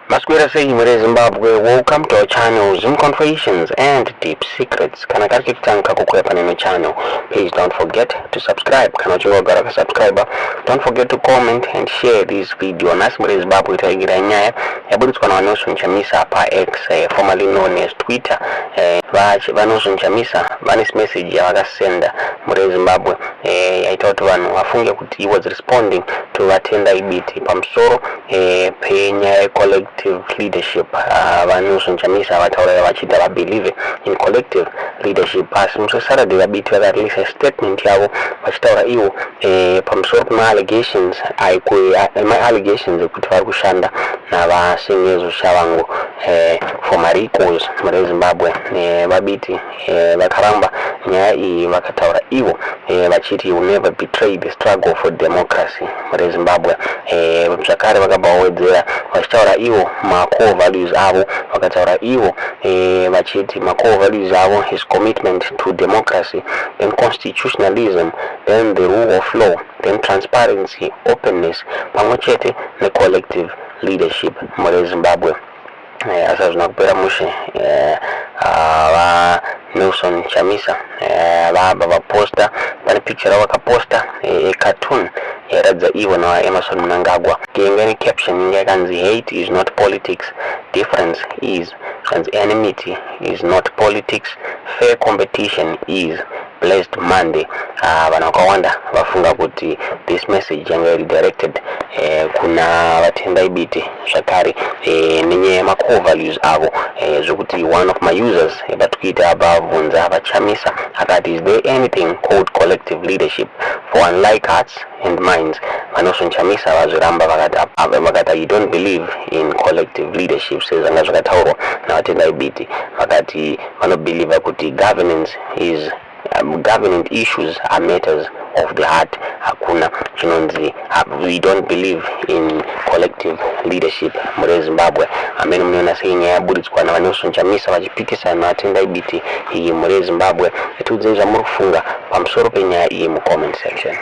Masquera say Zimbabwe, welcome to our channel, Zoom Confessions and Deep Secrets. Kana kaki kitanka kukwepa neno channel. Please don't forget to subscribe. Kana chungo garaka subscriber. Don't forget to comment and share this video. Nasi Zimbabwe itaigira nyaye. Yabudi tukana wanosu Chamisa pa X, formerly known as Twitter. Vanosu Chamisa, vanis message ya wakasenda Zimbabwe. Yaitotu vanu wafunge kuti he was responding to Tendai Biti Pamsoro penya collective leadership. Vanosu Chamisa wataura wachita wa believe in collective leadership. Muso Saturday Biti wa release a statement yao wachitaura iwo Pamsoro kuna allegations kuti vakushanda na vasengezo shawangu for maricos Zimbabwe. Vabiti vakaramba nyaya iyi vakataura ivo vachiti will never betray the struggle for democracy Zimbabwe. Zvakare vakabawedzera vachitaura ivo core values avo vakataura ivo vachiti core values avo his commitment to democracy, then constitutionalism, then the rule of law, then transparency, openness, pamwechete ne collective leadership Zimbabwe. Asa zinakupera mushe va Nelson Chamisa va poster pane picture wakaposta cartoon yaradza ivo na Emerson Mnangagwa ngeni caption yakanzi hate is not politics, difference is, and enmity is not politics, fair competition is, blessed Monday. Vanakawanda vafunga kuti this message yanga redirected kuna Tendai Biti zvakare nenye core values avo zvokuti one of my users batkuita abavunza vachamisa akati is there anything called collective leadership for unlike hearts and minds. Vanosu Chamisa vazviramba vakata you don't believe in collective leadership sezvanga zvakataurwa naVatendai Biti vakati vanobelieve kuti government issues are matters of the heart. Hakuna chinonzi we don't believe in collective leadership Zimbabwe. Amene mniona senya yaburitswa na Vanosu Chamisa vachipikisa na Tendai Biti iyi Zimbabwe. Etudzenja murufunga pamsoro penya iyi mu comment section.